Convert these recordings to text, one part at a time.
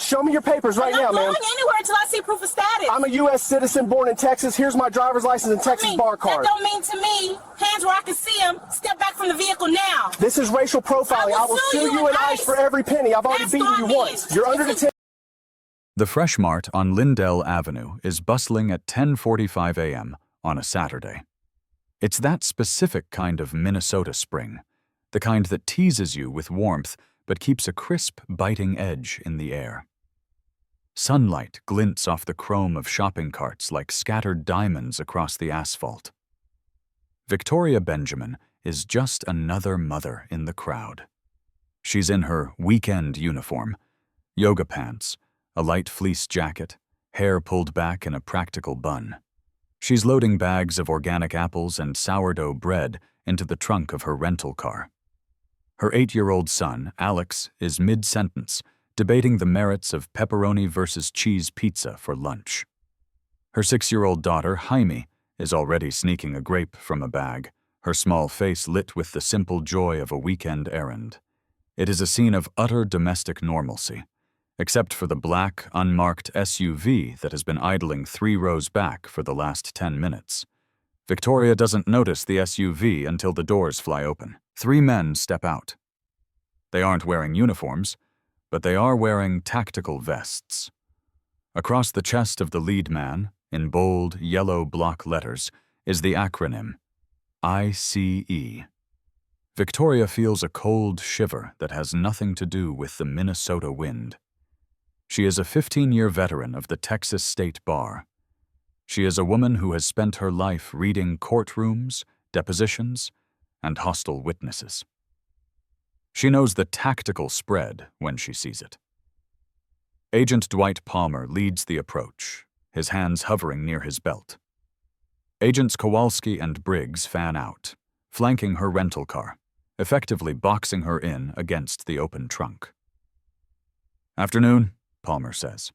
Show me your papers right now, man. I'm not going anywhere until I see proof of status. I'm a U.S. citizen born in Texas. Here's my driver's license and Texas bar card. That don't mean to me. Hands where I can see them. Step back from the vehicle now. This is racial profiling. I will sue you in ICE for every penny. I've already beaten you once. You're under detention. The Fresh Mart on Lindell Avenue is bustling at 10:45 a.m. on a Saturday. It's that specific kind of Minnesota spring, the kind that teases you with warmth but keeps a crisp, biting edge in the air. Sunlight glints off the chrome of shopping carts like scattered diamonds across the asphalt. Victoria Benjamin is just another mother in the crowd. She's in her weekend uniform, yoga pants, a light fleece jacket, hair pulled back in a practical bun. She's loading bags of organic apples and sourdough bread into the trunk of her rental car. Her 8-year-old son, Alex, is mid-sentence, debating the merits of pepperoni versus cheese pizza for lunch. Her 6-year-old daughter, Jaime, is already sneaking a grape from a bag, her small face lit with the simple joy of a weekend errand. It is a scene of utter domestic normalcy, except for the black, unmarked SUV that has been idling 3 rows back for the last 10 minutes. Victoria doesn't notice the SUV until the doors fly open. 3 men step out. They aren't wearing uniforms, but they are wearing tactical vests. Across the chest of the lead man, in bold, yellow block letters, is the acronym ICE. Victoria feels a cold shiver that has nothing to do with the Minnesota wind. She is a 15-year veteran of the Texas State Bar. She is a woman who has spent her life reading courtrooms, depositions, and hostile witnesses. She knows the tactical spread when she sees it. Agent Dwight Palmer leads the approach, his hands hovering near his belt. Agents Kowalski and Briggs fan out, flanking her rental car, effectively boxing her in against the open trunk. "Afternoon," Palmer says.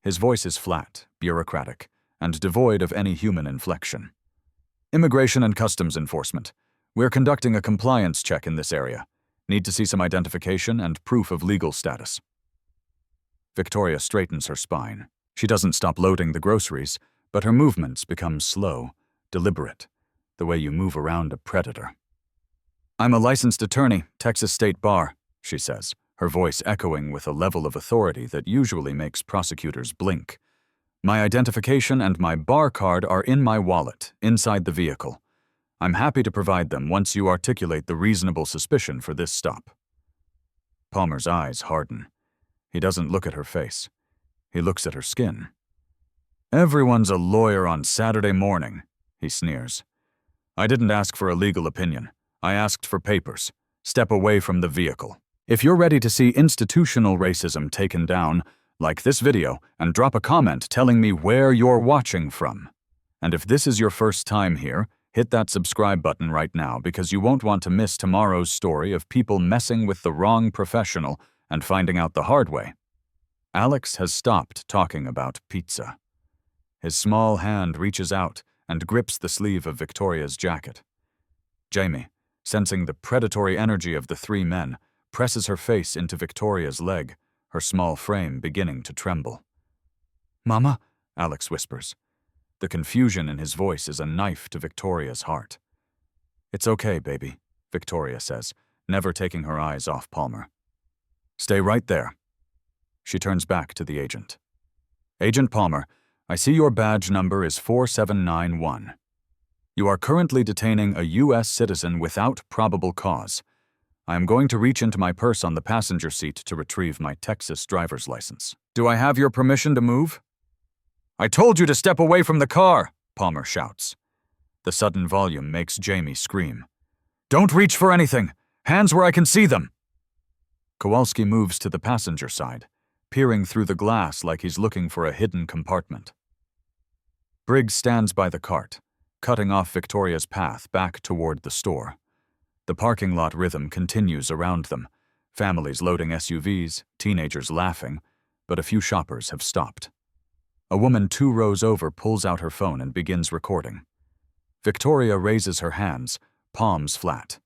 His voice is flat, bureaucratic, and devoid of any human inflection. "Immigration and Customs Enforcement. We're conducting a compliance check in this area. Need to see some identification and proof of legal status." Victoria straightens her spine. She doesn't stop loading the groceries, but her movements become slow, deliberate, the way you move around a predator. "I'm a licensed attorney, Texas State Bar," she says, her voice echoing with a level of authority that usually makes prosecutors blink. "My identification and my bar card are in my wallet, inside the vehicle. I'm happy to provide them once you articulate the reasonable suspicion for this stop." Palmer's eyes harden. He doesn't look at her face. He looks at her skin. "Everyone's a lawyer on Saturday morning," he sneers. "I didn't ask for a legal opinion. I asked for papers. Step away from the vehicle. If you're ready to see institutional racism taken down, like this video and drop a comment telling me where you're watching from. And if this is your first time here, hit that subscribe button right now because you won't want to miss tomorrow's story of people messing with the wrong professional and finding out the hard way." Alex has stopped talking about pizza. His small hand reaches out and grips the sleeve of Victoria's jacket. Jamie, sensing the predatory energy of the 3 men, presses her face into Victoria's leg, her small frame beginning to tremble. "Mama?" Alex whispers. The confusion in his voice is a knife to Victoria's heart. "It's okay, baby," Victoria says, never taking her eyes off Palmer. "Stay right there." She turns back to the agent. "Agent Palmer, I see your badge number is 4791. You are currently detaining a U.S. citizen without probable cause. I am going to reach into my purse on the passenger seat to retrieve my Texas driver's license. Do I have your permission to move?" "I told you to step away from the car," Palmer shouts. The sudden volume makes Jamie scream. "Don't reach for anything! Hands where I can see them!" Kowalski moves to the passenger side, peering through the glass like he's looking for a hidden compartment. Briggs stands by the cart, cutting off Victoria's path back toward the store. The parking lot rhythm continues around them, families loading SUVs, teenagers laughing, but a few shoppers have stopped. A woman 2 rows over pulls out her phone and begins recording. Victoria raises her hands, palms flat.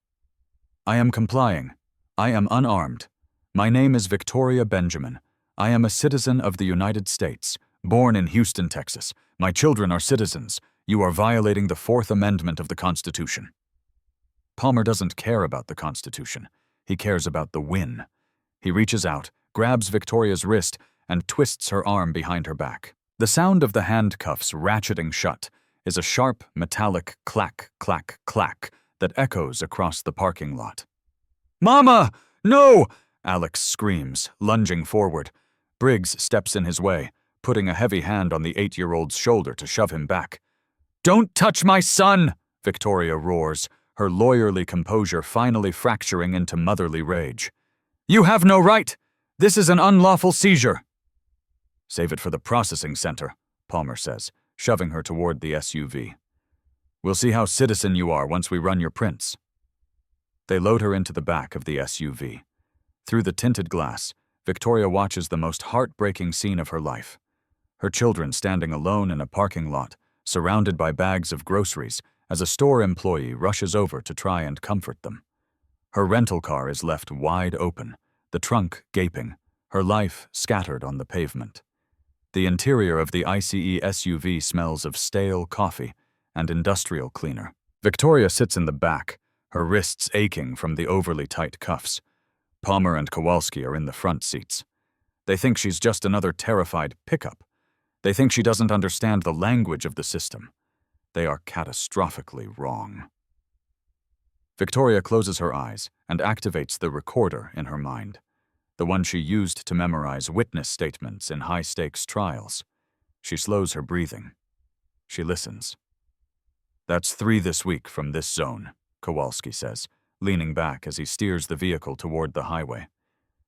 "I am complying. I am unarmed. My name is Victoria Benjamin. I am a citizen of the United States, born in Houston, Texas. My children are citizens. You are violating the Fourth Amendment of the Constitution. Palmer doesn't care about the Constitution. He cares about the win. He reaches out, grabs Victoria's wrist, and twists her arm behind her back. The sound of the handcuffs ratcheting shut is a sharp, metallic clack, clack, clack that echoes across the parking lot. "Mama! No!" Alex screams, lunging forward. Briggs steps in his way, putting a heavy hand on the 8-year-old's shoulder to shove him back. "Don't touch my son!" Victoria roars, her lawyerly composure finally fracturing into motherly rage. "You have no right! This is an unlawful seizure!" "Save it for the processing center," Palmer says, shoving her toward the SUV. "We'll see how citizen you are once we run your prints." They load her into the back of the SUV. Through the tinted glass, Victoria watches the most heartbreaking scene of her life. Her children standing alone in a parking lot, surrounded by bags of groceries, as a store employee rushes over to try and comfort them. Her rental car is left wide open, the trunk gaping, her life scattered on the pavement. The interior of the ICE SUV smells of stale coffee and industrial cleaner. Victoria sits in the back, her wrists aching from the overly tight cuffs. Palmer and Kowalski are in the front seats. They think she's just another terrified pickup. They think she doesn't understand the language of the system. They are catastrophically wrong. Victoria closes her eyes and activates the recorder in her mind, the one she used to memorize witness statements in high-stakes trials. She slows her breathing. She listens. "That's 3 this week from this zone," Kowalski says, leaning back as he steers the vehicle toward the highway.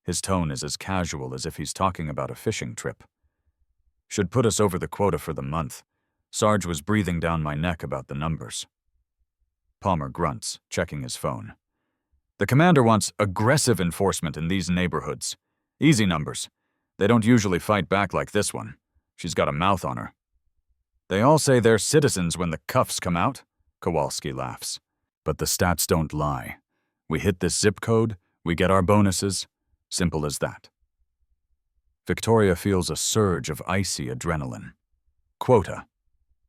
His tone is as casual as if he's talking about a fishing trip. "Should put us over the quota for the month. Sarge was breathing down my neck about the numbers." Palmer grunts, checking his phone. "The commander wants aggressive enforcement in these neighborhoods. Easy numbers. They don't usually fight back like this one. She's got a mouth on her." "They all say they're citizens when the cuffs come out," Kowalski laughs. "But the stats don't lie. We hit this zip code, we get our bonuses. Simple as that." Victoria feels a surge of icy adrenaline. Quota.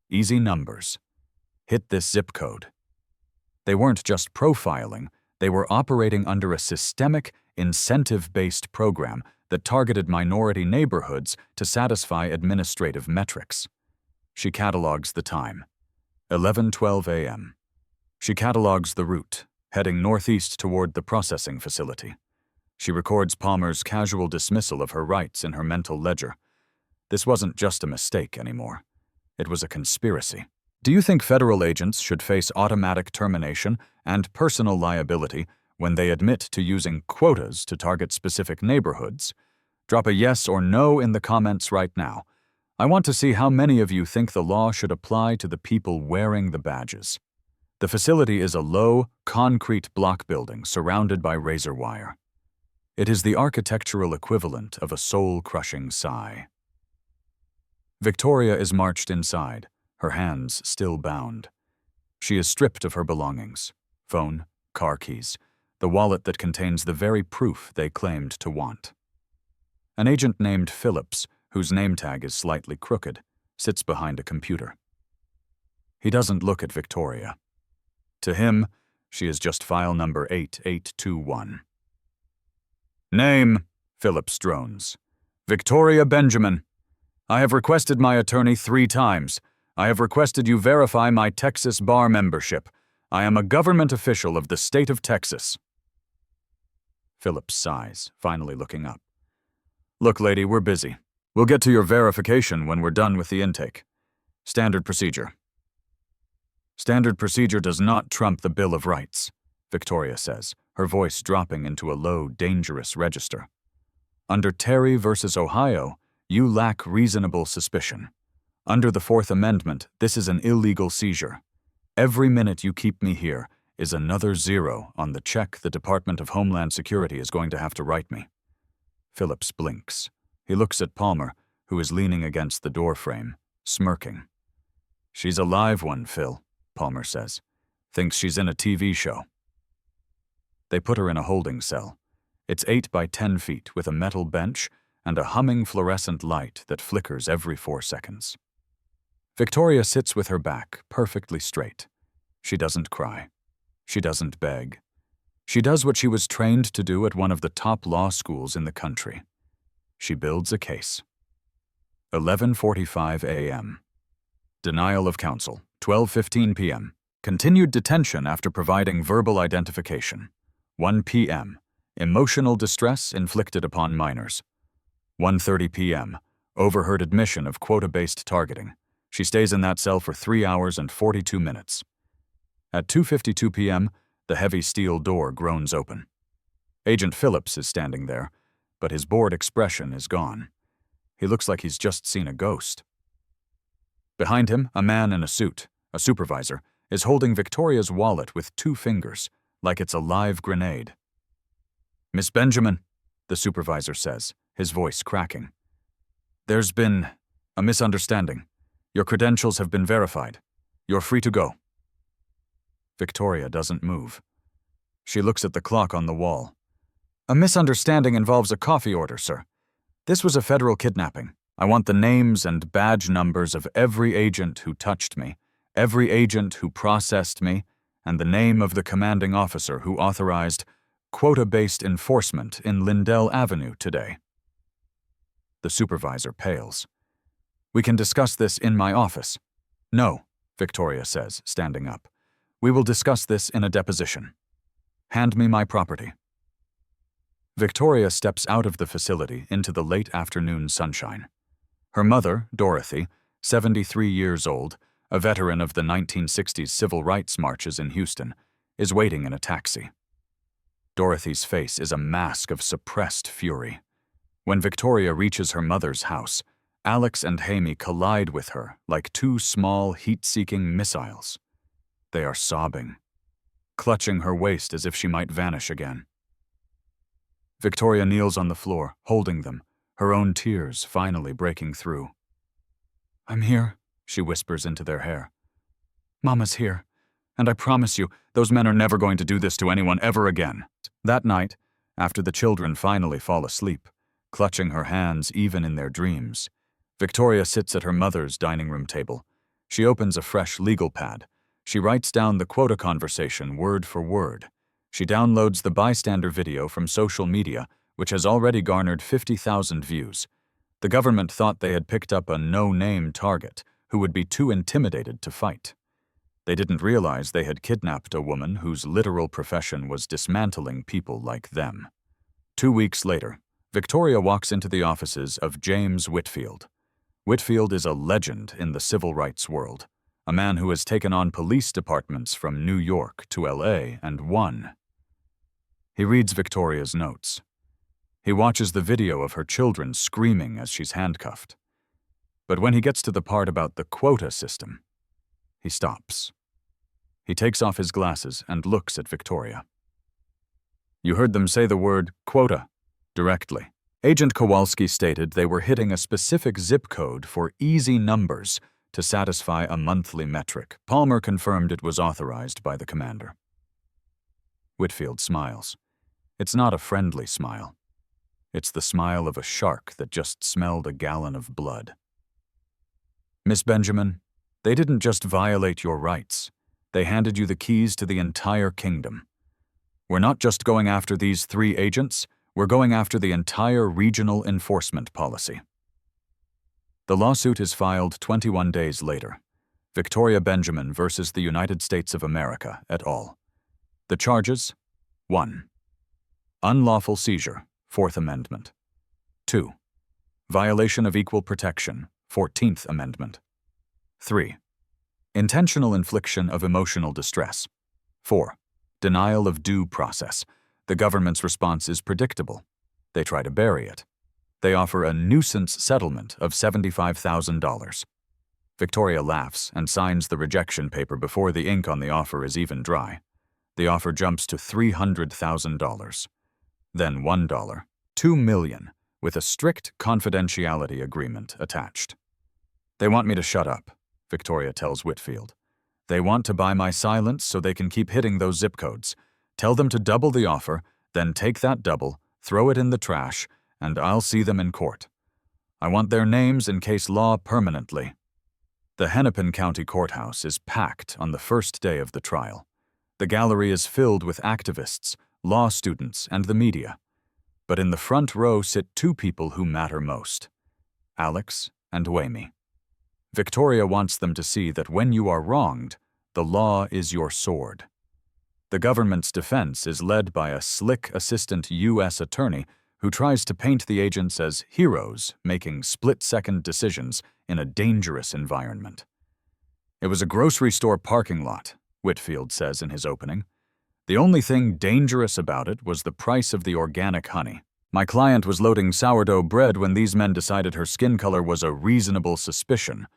Easy numbers. Hit this zip code. They weren't just profiling, they were operating under a systemic, incentive-based program that targeted minority neighborhoods to satisfy administrative metrics. She catalogs the time. 11:12 a.m. She catalogs the route, heading northeast toward the processing facility. She records Palmer's casual dismissal of her rights in her mental ledger. This wasn't just a mistake anymore. It was a conspiracy. Do you think federal agents should face automatic termination and personal liability when they admit to using quotas to target specific neighborhoods? Drop a yes or no in the comments right now. I want to see how many of you think the law should apply to the people wearing the badges. The facility is a low, concrete block building surrounded by razor wire. It is the architectural equivalent of a soul-crushing sigh. Victoria is marched inside, her hands still bound. She is stripped of her belongings: phone, car keys, the wallet that contains the very proof they claimed to want. An agent named Phillips, whose name tag is slightly crooked, sits behind a computer. He doesn't look at Victoria. To him, she is just file number 8821. "Name," Phillips drones. "Victoria Benjamin. I have requested my attorney 3 times. I have requested you verify my Texas bar membership. I am a government official of the state of Texas." Phillips sighs, finally looking up. "Look, lady, we're busy. We'll get to your verification when we're done with the intake. Standard procedure." "Standard procedure does not trump the Bill of Rights," Victoria says, her voice dropping into a low, dangerous register. "Under Terry versus Ohio, you lack reasonable suspicion. Under the Fourth Amendment, this is an illegal seizure. Every minute you keep me here is another 0 on the check the Department of Homeland Security is going to have to write me." Phillips blinks. He looks at Palmer, who is leaning against the doorframe, smirking. "She's a live one, Phil," Palmer says. "Thinks she's in a TV show." They put her in a holding cell. It's 8 by 10 feet with a metal bench and a humming fluorescent light that flickers every 4 seconds. Victoria sits with her back perfectly straight. She doesn't cry. She doesn't beg. She does what she was trained to do at one of the top law schools in the country. She builds a case. 11:45 a.m. Denial of counsel. 12:15 p.m. Continued detention after providing verbal identification. 1 p.m. Emotional distress inflicted upon minors. 1:30 p.m. Overheard admission of quota-based targeting. She stays in that cell for 3 hours and 42 minutes. At 2:52 p.m., the heavy steel door groans open. Agent Phillips is standing there, but his bored expression is gone. He looks like he's just seen a ghost. Behind him, a man in a suit, a supervisor, is holding Victoria's wallet with 2 fingers, like it's a live grenade. "Miss Benjamin," the supervisor says, his voice cracking. "There's been a misunderstanding. Your credentials have been verified. You're free to go." Victoria doesn't move. She looks at the clock on the wall. "A misunderstanding involves a coffee order, sir. This was a federal kidnapping. I want the names and badge numbers of every agent who touched me, every agent who processed me, and the name of the commanding officer who authorized quota-based enforcement in Lindell Avenue today." The supervisor pales. "We can discuss this in my office." "No," Victoria says, standing up. "We will discuss this in a deposition. Hand me my property." Victoria steps out of the facility into the late afternoon sunshine. Her mother, Dorothy, 73 years old, a veteran of the 1960s civil rights marches in Houston, is waiting in a taxi. Dorothy's face is a mask of suppressed fury. When Victoria reaches her mother's house, Alex and Hamie collide with her like 2 small, heat-seeking missiles. They are sobbing, clutching her waist as if she might vanish again. Victoria kneels on the floor, holding them, her own tears finally breaking through. "I'm here," she whispers into their hair. "Mama's here, and I promise you, those men are never going to do this to anyone ever again." That night, after the children finally fall asleep, clutching her hands even in their dreams, Victoria sits at her mother's dining room table. She opens a fresh legal pad. She writes down the quota conversation word for word. She downloads the bystander video from social media, which has already garnered 50,000 views. The government thought they had picked up a no-name target who would be too intimidated to fight. They didn't realize they had kidnapped a woman whose literal profession was dismantling people like them. 2 weeks later, Victoria walks into the offices of James Whitfield. Whitfield is a legend in the civil rights world, a man who has taken on police departments from New York to LA and won. He reads Victoria's notes. He watches the video of her children screaming as she's handcuffed. But when he gets to the part about the quota system, he stops. He takes off his glasses and looks at Victoria. "You heard them say the word quota directly. Agent Kowalski stated they were hitting a specific zip code for easy numbers to satisfy a monthly metric. Palmer confirmed it was authorized by the commander." Whitfield smiles. It's not a friendly smile. It's the smile of a shark that just smelled a gallon of blood. "Miss Benjamin, they didn't just violate your rights. They handed you the keys to the entire kingdom. We're not just going after these 3 agents, we're going after the entire regional enforcement policy." The lawsuit is filed 21 days later. Victoria Benjamin versus the United States of America et al. The charges: 1. Unlawful seizure, 4th Amendment. 2. Violation of equal protection, 14th Amendment. 3. Intentional infliction of emotional distress. 4. Denial of due process. The government's response is predictable. They try to bury it. They offer a nuisance settlement of $75,000. Victoria laughs and signs the rejection paper before the ink on the offer is even dry. The offer jumps to $300,000. Then $1, $2 million, with a strict confidentiality agreement attached. "They want me to shut up," Victoria tells Whitfield. "They want to buy my silence so they can keep hitting those zip codes. Tell them to double the offer, then take that double, throw it in the trash, and I'll see them in court. I want their names in case law permanently." The Hennepin County Courthouse is packed on the first day of the trial. The gallery is filled with activists, law students, and the media. But in the front row sit two people who matter most: Alex and Wayme. Victoria wants them to see that when you are wronged, the law is your sword. The government's defense is led by a slick assistant U.S. attorney who tries to paint the agents as heroes making split-second decisions in a dangerous environment. "It was a grocery store parking lot," Whitfield says in his opening. "The only thing dangerous about it was the price of the organic honey. My client was loading sourdough bread when these men decided her skin color was a reasonable suspicion.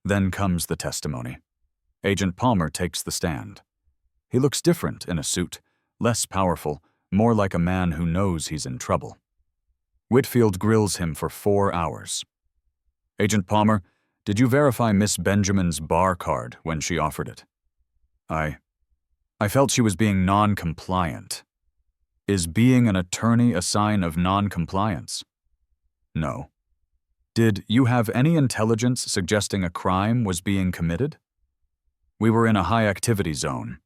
Then comes the testimony. Agent Palmer takes the stand. He looks different in a suit, less powerful, more like a man who knows he's in trouble. Whitfield grills him for 4 hours. "Agent Palmer, did you verify Miss Benjamin's bar card when she offered it?" I felt she was being non-compliant." "Is being an attorney a sign of non-compliance?" "No." "Did you have any intelligence suggesting a crime was being committed?" "We were in a high-activity zone."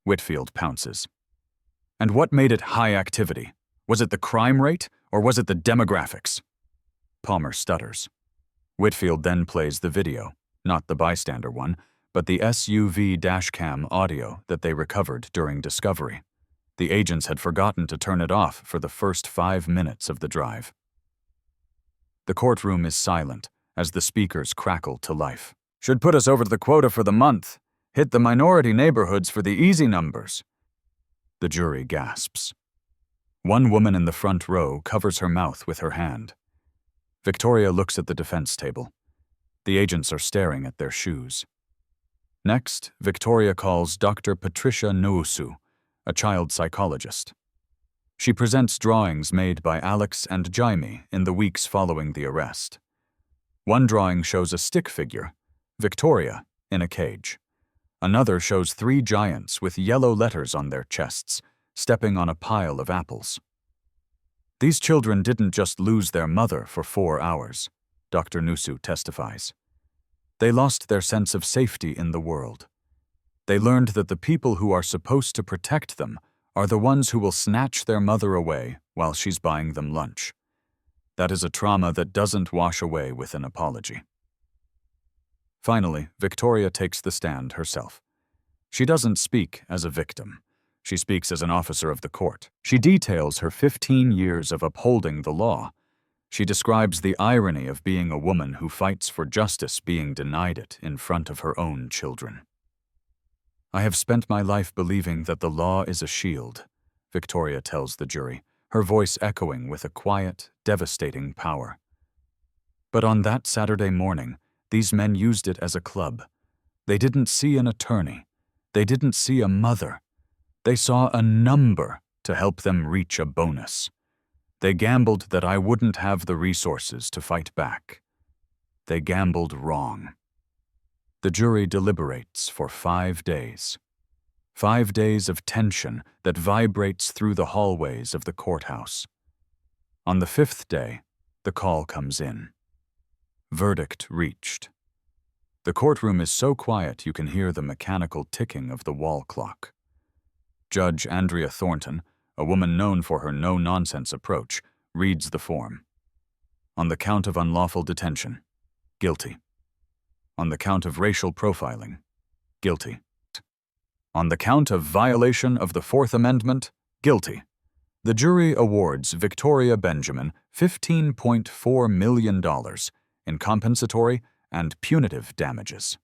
Whitfield pounces. "And what made it high activity? Was it the crime rate, or was it the demographics?" Palmer stutters. Whitfield then plays the video, not the bystander one, but the SUV dashcam audio that they recovered during discovery. The agents had forgotten to turn it off for the first 5 minutes of the drive. The courtroom is silent as the speakers crackle to life. "Should put us over the quota for the month. Hit the minority neighborhoods for the easy numbers." The jury gasps. One woman in the front row covers her mouth with her hand. Victoria looks at the defense table. The agents are staring at their shoes. Next, Victoria calls Dr. Patricia Nwosu, a child psychologist. She presents drawings made by Alex and Jaime in the weeks following the arrest. One drawing shows a stick figure, Victoria, in a cage. Another shows 3 giants with yellow letters on their chests, stepping on a pile of apples. "These children didn't just lose their mother for 4 hours," Dr. Nwosu testifies. "They lost their sense of safety in the world. They learned that the people who are supposed to protect them are the ones who will snatch their mother away while she's buying them lunch. That is a trauma that doesn't wash away with an apology." Finally, Victoria takes the stand herself. She doesn't speak as a victim. She speaks as an officer of the court. She details her 15 years of upholding the law. She describes the irony of being a woman who fights for justice being denied it in front of her own children. "I have spent my life believing that the law is a shield," Victoria tells the jury, her voice echoing with a quiet, devastating power. "But on that Saturday morning, these men used it as a club. They didn't see an attorney. They didn't see a mother. They saw a number to help them reach a bonus. They gambled that I wouldn't have the resources to fight back. They gambled wrong." The jury deliberates for 5 days. 5 days of tension that vibrates through the hallways of the courthouse. On the 5th day, the call comes in. Verdict reached. The courtroom is so quiet you can hear the mechanical ticking of the wall clock. Judge Andrea Thornton, a woman known for her no-nonsense approach, reads the form. On the count of unlawful detention, guilty. On the count of racial profiling, guilty. On the count of violation of the Fourth Amendment, guilty. The jury awards Victoria Benjamin $15.4 million in compensatory and punitive damages.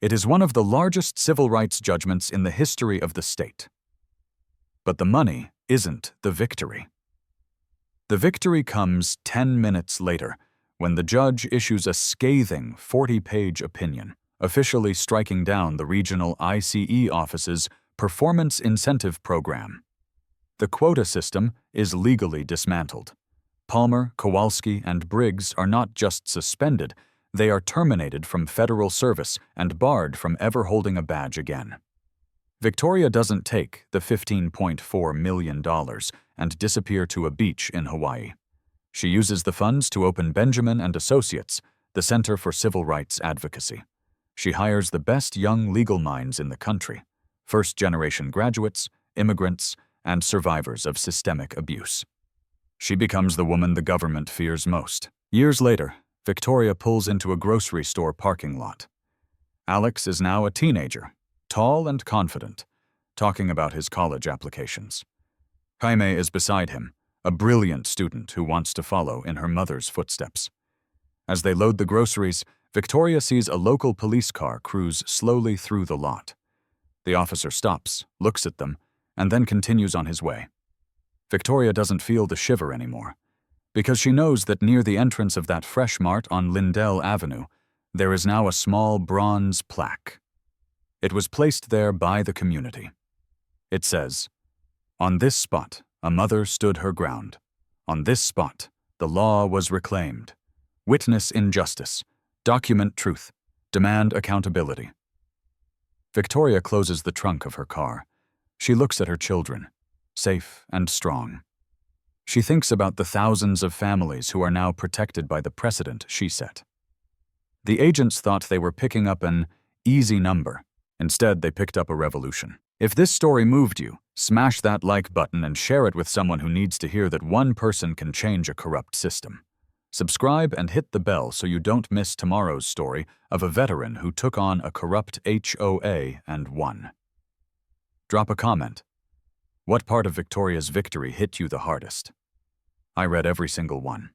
It is one of the largest civil rights judgments in the history of the state. But the money isn't the victory. The victory comes 10 minutes later, when the judge issues a scathing 40-page opinion, officially striking down the regional ICE office's performance incentive program. The quota system is legally dismantled. Palmer, Kowalski, and Briggs are not just suspended, they are terminated from federal service and barred from ever holding a badge again. Victoria doesn't take the $15.4 million and disappear to a beach in Hawaii. She uses the funds to open Benjamin and Associates, the Center for Civil Rights Advocacy. She hires the best young legal minds in the country, first-generation graduates, immigrants, and survivors of systemic abuse. She becomes the woman the government fears most. Years later, Victoria pulls into a grocery store parking lot. Alex is now a teenager, tall and confident, talking about his college applications. Jaime is beside him, a brilliant student who wants to follow in her mother's footsteps. As they load the groceries, Victoria sees a local police car cruise slowly through the lot. The officer stops, looks at them, and then continues on his way. Victoria doesn't feel the shiver anymore, because she knows that near the entrance of that Fresh Mart on Lindell Avenue, there is now a small bronze plaque. It was placed there by the community. It says, "On this spot, a mother stood her ground. On this spot, the law was reclaimed. Witness injustice. Document truth. Demand accountability." Victoria closes the trunk of her car. She looks at her children, safe and strong. She thinks about the thousands of families who are now protected by the precedent she set. The agents thought they were picking up an easy number. Instead, they picked up a revolution. If this story moved you, smash that like button and share it with someone who needs to hear that one person can change a corrupt system. Subscribe and hit the bell so you don't miss tomorrow's story of a veteran who took on a corrupt HOA and won. Drop a comment. What part of Victoria's victory hit you the hardest? I read every single one.